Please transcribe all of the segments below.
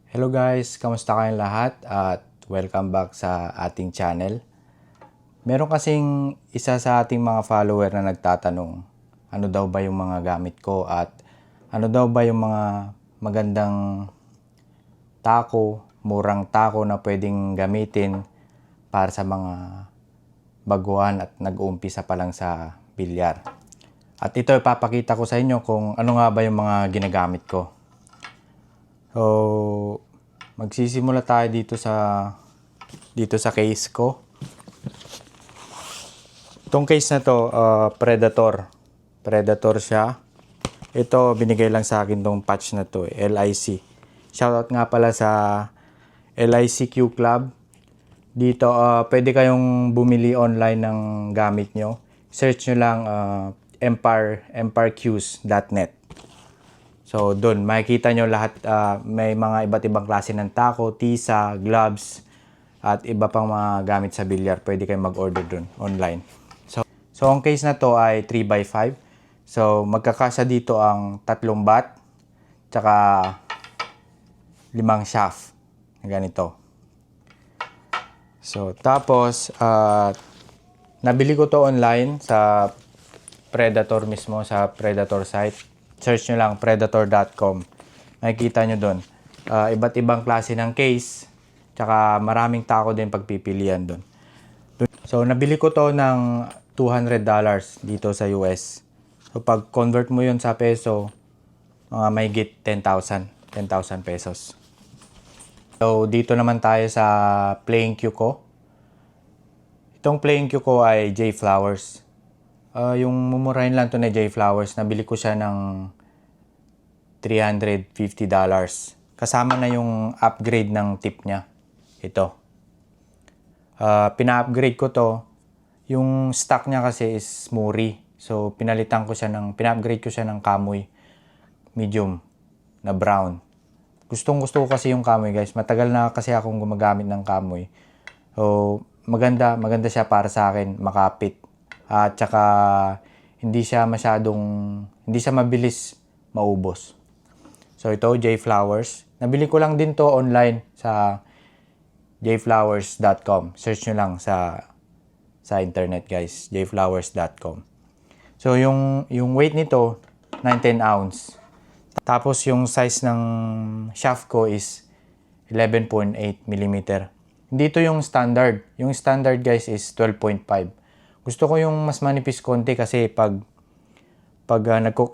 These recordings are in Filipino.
Hello guys, kamusta kayong lahat at welcome back sa ating channel. Meron kasing isa sa ating mga follower na nagtatanong, ano daw ba yung mga gamit ko at ano daw ba yung mga magandang tako, murang tako na pwedeng gamitin para sa mga baguhan at nag-uumpisa pa lang sa bilyar. At ito ipapakita ko sa inyo kung ano nga ba yung mga ginagamit ko. So, magsisimula tayo dito sa case ko. Itong case na to, Predator. Predator siya. Ito, binigay lang sa akin tong patch na to, LIC. Shoutout nga pala sa LICQ Club. Dito, pwede kayong bumili online ng gamit nyo. Search nyo lang empireqs.net. So, doon, makikita nyo lahat, may mga iba't ibang klase ng tako, tisa, gloves, at iba pang mga gamit sa bilyar. Pwede kayong mag-order doon, online. So, ang case na to ay 3x5. So, magkakasya dito ang 3 bat, tsaka 5 shaft, na ganito. So, tapos, nabili ko to online sa Predator mismo, sa Predator site. Search nyo lang, predator.com. Makikita nyo doon. Iba't ibang klase ng case. Tsaka maraming tako din pagpipilian doon. So, nabili ko to ng $200 dito sa US. So, pag convert mo yun sa peso, mga mahigit 10,000 pesos. So, dito naman tayo sa playing cue ko. Itong playing cue ko ay J Flowers. Yung mumurahin lang to na J Flowers, nabili ko siya ng $350. Kasama na yung upgrade ng tip niya. Ito. Pina-upgrade ko to. Yung stock niya kasi is Muri. So, pina-upgrade ko siya ng kamoy. Medium na brown. Gustong gusto ko kasi yung kamoy, guys. Matagal na kasi akong gumagamit ng kamoy. So, maganda siya para sa akin, makapit. At saka hindi siya mabilis maubos. So ito, J Flowers. Nabili ko lang din to online sa jflowers.com. Search nyo lang sa internet, guys. jflowers.com. So yung weight nito 19 ounce. Tapos yung size ng shaft ko is 11.8 mm. Dito yung standard. Yung standard, guys, is 12.5. Gusto ko yung mas manipis konti kasi pag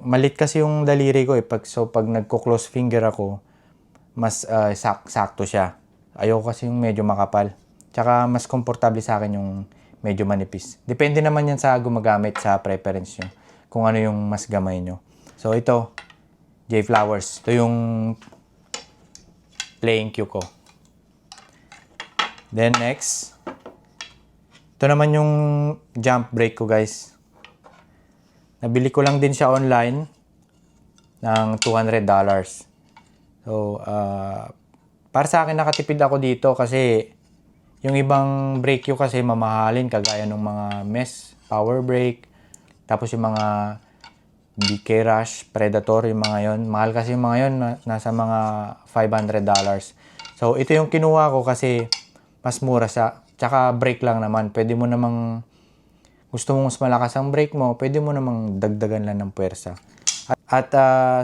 malit kasi yung daliri ko pag nagko-close finger ako, mas sakto siya. Ayoko kasi yung medyo makapal. Tsaka mas komportable sa akin yung medyo manipis. Depende naman yan sa gumagamit, sa preference nyo. Kung ano yung mas gamay nyo. So ito, J Flowers. Ito yung playing cue ko. Then next, ito naman yung jump brake ko, guys. Nabili ko lang din siya online ng $200. So, para sa akin nakatipid ako dito kasi yung ibang brake yung kasi mamahalin kagaya ng mga mesh, power brake, tapos yung mga BK Rush, Predator, yung mga yon. Mahal kasi yung mga yon, nasa mga $500. So, ito yung kinuha ko kasi mas mura siya. Tsaka brake lang naman. Pwede mo namang, gusto mong mas malakas ang brake mo, pwede mo namang dagdagan lang ng puwersa. At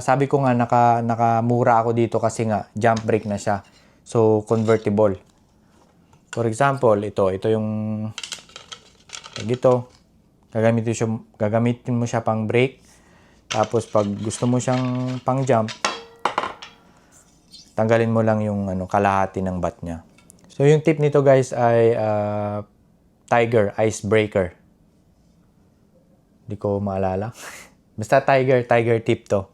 sabi ko nga, nakamura ako dito kasi nga, jump brake na siya. So, convertible. For example, ito yung, gagamitin mo siya pang brake. Tapos, pag gusto mo siyang pang jump, tanggalin mo lang yung kalahati ng bat niya. So, yung tip nito, guys, ay Tiger Icebreaker. Hindi ko maalala. Basta Tiger tip to.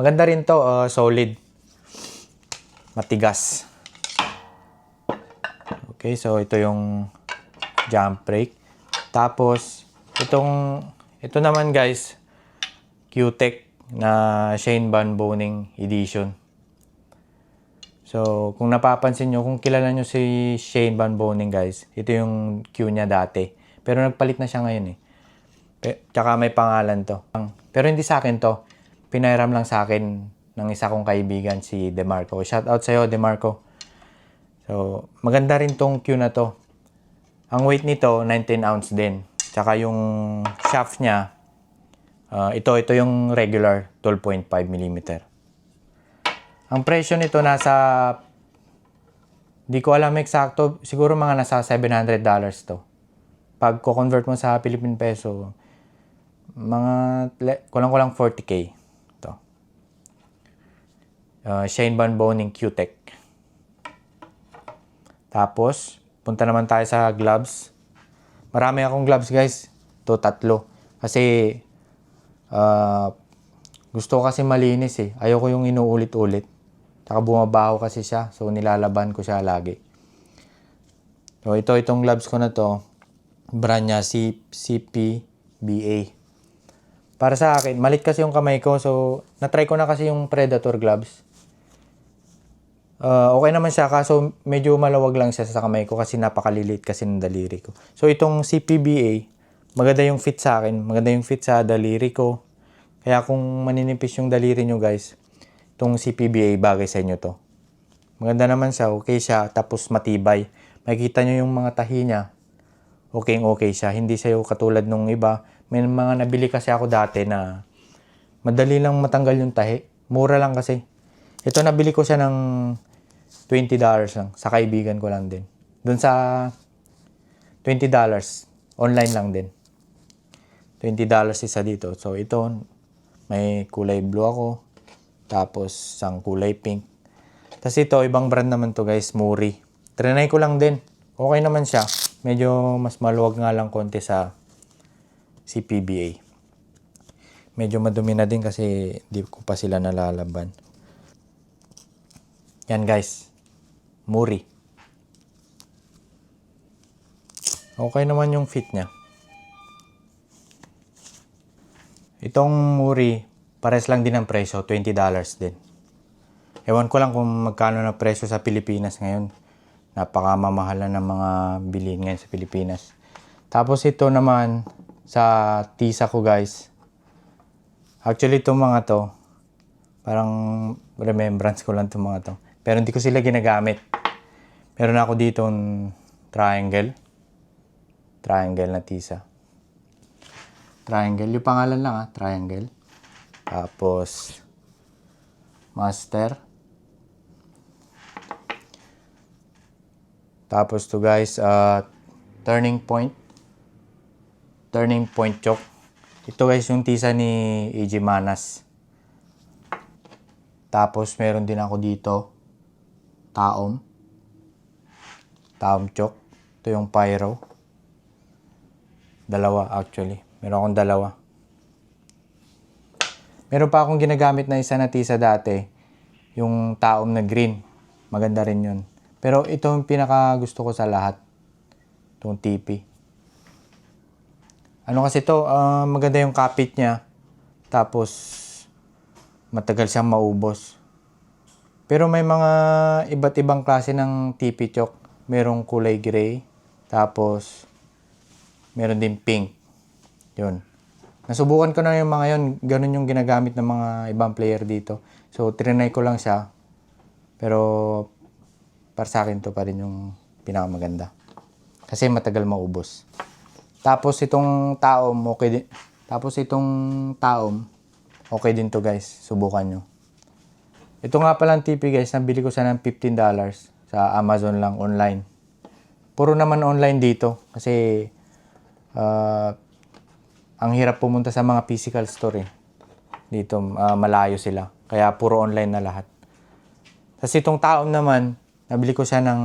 Maganda rin to, solid. Matigas. Okay, so ito yung jump brake. Tapos, ito naman, guys, Q-Tech na Shane Van Boening Edition. So, kung napapansin nyo, kung kilala nyo si Shane Van Boening, guys, ito yung Q niya dati. Pero nagpalit na siya ngayon eh. Tsaka may pangalan to. Pero hindi sa akin to. Pinairam lang sa akin ng isa kong kaibigan, si DeMarco. Shout out sa'yo, DeMarco. So, maganda rin tong cue na to. Ang weight nito, 19 ounce din. Tsaka yung shaft niya, ito yung regular, 12.5 mm. Ang presyo nito nasa, di ko alam eksakto, siguro mga nasa $700 to. Pag ko-convert mo sa Philippine peso, mga kulang-kulang 40k. Ito. Shane Van Boning Q-Tech. Tapos, punta naman tayo sa gloves. Marami akong gloves, guys. Ito, 3. Kasi, gusto ko kasi malinis eh. Ayoko yung inuulit-ulit. Saka bumabaho kasi siya. So, nilalaban ko siya lagi. So, itong gloves ko na to. Brand niya, CPBA. Para sa akin, malit kasi yung kamay ko. So, natry ko na kasi yung Predator gloves. Okay naman siya. Kaso, medyo malawag lang siya sa kamay ko kasi napakalilit kasi ng daliri ko. So, itong CPBA, maganda yung fit sa akin. Maganda yung fit sa daliri ko. Kaya kung maninipis yung daliri nyo, guys, itong CPBA bagay sa inyo to. Maganda naman siya, okay siya, tapos matibay. Makikita nyo yung mga tahi niya, okay siya. Hindi siya yung katulad nung iba. May mga nabili kasi ako dati na madali lang matanggal yung tahi. Mura lang kasi. Ito nabili ko siya ng $20 lang. Sa kaibigan ko lang din. Doon sa $20, online lang din. $20 isa dito. So ito, may kulay blue ako. Tapos, isang kulay pink. Tapos ito, ibang brand naman to guys, Muri. Trinay ko lang din. Okay naman siya. Medyo mas maluwag nga lang konti sa CPBA. Medyo madumi na din kasi di ko pa sila nalalaban. Yan guys. Muri. Okay naman yung fit niya. Itong Muri, pares lang din ang presyo, $20 din. Ewan ko lang kung magkano na presyo sa Pilipinas ngayon. Napakamamahalan ng mga bilhin ngayon sa Pilipinas. Tapos ito naman sa tisa ko guys. Actually itong mga to, parang remembrance ko lang itong mga to. Pero hindi ko sila ginagamit. Meron ako dito triangle. Triangle na tisa. Triangle, yung pangalan lang Triangle. Tapos, Master. Tapos to guys, Turning Point. Turning Point choke. Ito guys yung tisa ni EG Manas. Tapos meron din ako dito, Taom. Taom choke. Ito yung Pyro. Dalawa actually. Meron akong dalawa. Meron pa akong ginagamit na isa na tisa dati. Yung Taom na green. Maganda rin yun. Pero ito yung pinaka gusto ko sa lahat. Itong TP. Ano kasi ito, maganda yung kapit niya. Tapos, matagal siyang maubos. Pero may mga iba't ibang klase ng TP choke. Merong kulay gray. Tapos, meron din pink. Yun. Nasubukan ko na yung mga yun. Ganun yung ginagamit ng mga ibang player dito. So, trinay ko lang siya. Pero, para sa akin to pa rin yung pinakamaganda. Kasi matagal maubos. Tapos, itong Taom, okay din. Tapos, itong Taom, okay din to guys. Subukan nyo. Ito nga palang TP guys. Nabili ko siya ng $15 sa Amazon lang online. Puro naman online dito. Kasi, ang hirap pumunta sa mga physical store eh. Dito, malayo sila. Kaya puro online na lahat. Tapos itong Taom naman, nabili ko siya ng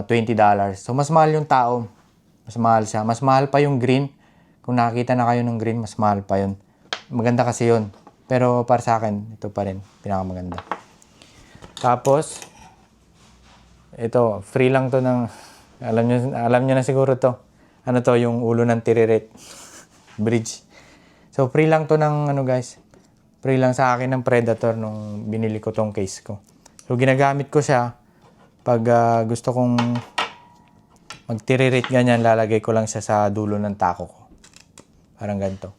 $20. So, mas mahal yung Taom. Mas mahal siya. Mas mahal pa yung green. Kung nakakita na kayo ng green, mas mahal pa yun. Maganda kasi yun. Pero para sa akin, ito pa rin. Pinakamaganda. Tapos, ito, free lang to ng, alam nyo na siguro to. Ano to, yung ulo ng tiriret. Bridge. So, free lang to ng, guys. Free lang sa akin ng Predator nung binili ko tong case ko. So, ginagamit ko siya. Pag gusto kong mag-tiriret ganyan, lalagay ko lang siya sa dulo ng tako ko. Parang ganito.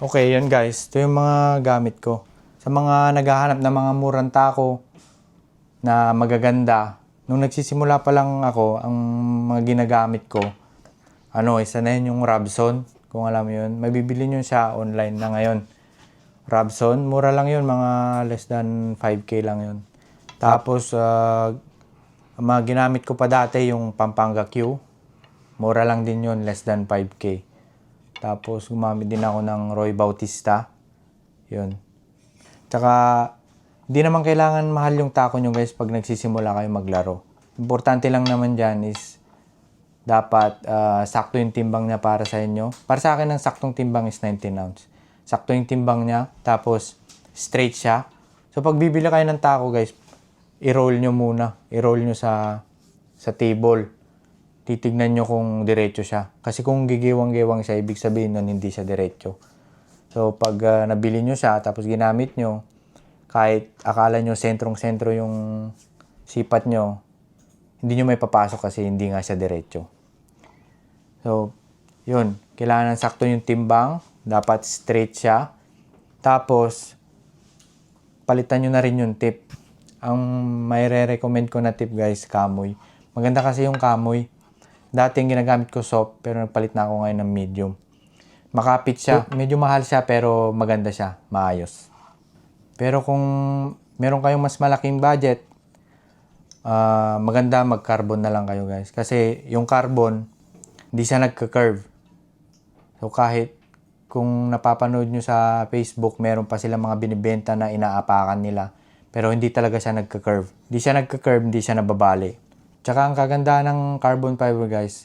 Okay, yun guys. Ito yung mga gamit ko. Sa mga naghahanap ng mga murang tako na magaganda, nung nagsisimula pa lang ako, ang mga ginagamit ko, isa na yun yung Robson. Kung alam mo yun, mabibili nyo siya online na ngayon. Robson, mura lang yun, mga less than 5K lang yun. Tapos, ang mga ginamit ko pa dati yung Pampanga Q. Mura lang din yun, less than 5K. Tapos, gumamit din ako ng Roy Bautista. Yun. Tsaka, hindi naman kailangan mahal yung tako nyo guys pag nagsisimula kayo maglaro. Importante lang naman dyan is dapat sakto yung timbang niya para sa inyo. Para sa akin, ang saktong timbang is 19 ounce. Sakto yung timbang niya. Tapos, straight siya. So, pag bibili kayo ng tako guys, i-roll nyo muna. I-roll nyo sa table. Titignan nyo kung diretso siya. Kasi kung gigiwang-giwang siya, ibig sabihin nun hindi siya diretso. So, pag nabili nyo siya, tapos ginamit nyo, kahit akala nyo sentrong-sentro yung sipat nyo, hindi nyo may papasok kasi hindi nga siya diretso. So, yun. Kailangan sakto yung timbang. Dapat straight siya. Tapos, palitan nyo na rin yung tip. Ang may re-recommend ko na tip guys, kamoy. Maganda kasi yung kamoy. Dating ginagamit ko soft, pero nagpalit na ako ngayon ng medium. Makapit siya. Medyo mahal siya, pero maganda siya. Maayos. Pero kung meron kayong mas malaking budget, maganda mag-carbon na lang kayo guys. Kasi yung carbon, hindi siya nagka-curve. So kahit kung napapanood nyo sa Facebook, meron pa silang mga binibenta na inaapakan nila. Pero hindi talaga siya nagka-curve. Hindi siya nagka-curve, hindi siya nababali. Tsaka ang kagandahan ng carbon fiber guys,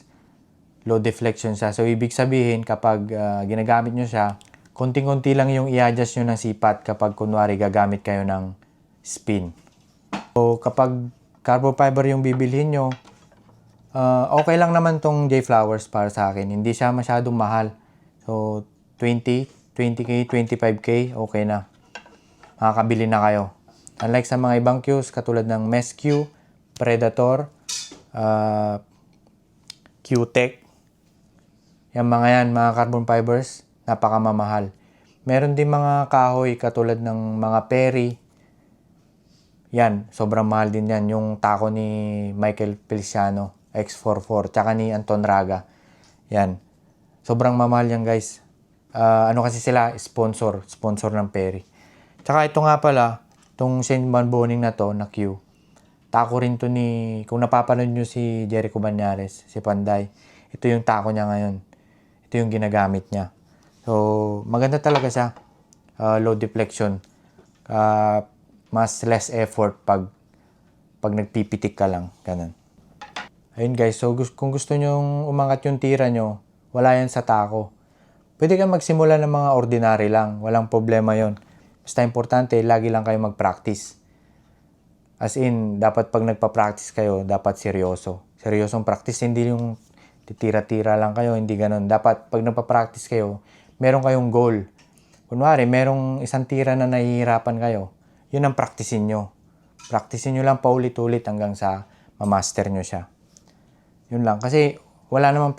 low deflection siya. So ibig sabihin kapag ginagamit nyo siya, konting-konti lang yung i-adjust nyo ng sipat kapag kunwari gagamit kayo ng spin. So kapag carbon fiber yung bibilhin nyo, okay lang naman tong J-Flowers para sa akin. Hindi siya masyadong mahal. So 20K, 25K, okay na. Makakabili na kayo. Unlike sa mga ibang cues, katulad ng Mesh Q, Predator, Q-Tech, yung mga yan, mga carbon fibers, napakamamahal. Meron din mga kahoy katulad ng mga Perry. Yan, sobrang mahal din yan. Yung tako ni Michael Feliciano, X44, tsaka ni Anton Raga. Yan, sobrang mamahal yan guys. Kasi sila, sponsor ng Perry. Tsaka ito nga pala, itong Saint Boning na to, na Q. Tako rin to kung napapanood nyo si Jericho Banyares, si Panday, ito yung tako niya ngayon. Ito yung ginagamit niya. So, maganda talaga siya. Low deflection. Mas less effort pag nagpipitik ka lang. Ganun. Ayun guys, so kung gusto nyong umangat yung tira nyo, wala yan sa tako. Pwede kang magsimula ng mga ordinary lang. Walang problema yon. Basta importante, lagi lang kayo mag-practice. As in, dapat pag nagpa-practice kayo, dapat seryoso. Seryosong practice, hindi yung titira-tira lang kayo, hindi ganun. Dapat pag nagpa-practice kayo, meron kayong goal. Kunwari, merong isang tira na nahihirapan kayo, yun ang practicein nyo. Practicein nyo lang paulit-ulit hanggang sa ma-master nyo siya. Yun lang. Kasi wala namang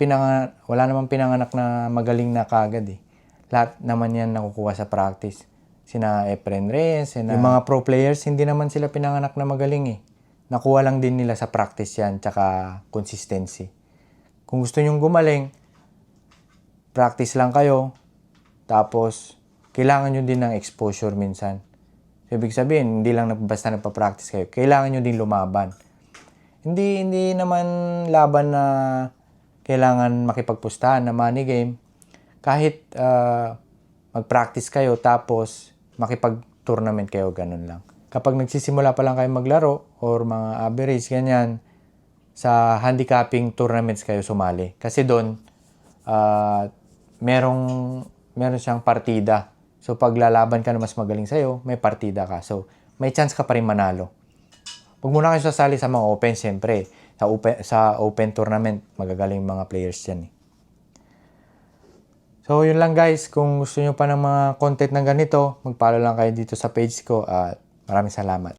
pinanganak na magaling na kagad eh. Lahat naman yan nakukuha sa practice. Sina Efren Reyes, yung mga pro players, hindi naman sila pinanganak na magaling eh. Nakuha lang din nila sa practice yan, tsaka consistency. Kung gusto nyong gumaling, practice lang kayo, tapos kailangan nyo din ng exposure minsan. So, ibig sabihin, hindi lang basta nagpa-practice kayo, kailangan nyo din lumaban. Hindi naman laban na kailangan makipagpustahan na money game. Kahit mag-practice kayo, tapos makipag-tournament kayo, ganun lang. Kapag nagsisimula pa lang kayo maglaro or mga average, ganyan, sa handicapping tournaments kayo sumali. Kasi doon, meron siyang partida. So, pag lalaban ka na mas magaling sa'yo, may partida ka. So, may chance ka pa rin manalo. Huwag muna kayo sasali sa mga open, siyempre. Sa open tournament, magagaling mga players yan eh. So, yun lang guys. Kung gusto nyo pa ng mga content ng ganito, mag-follow lang kayo dito sa page ko at maraming salamat.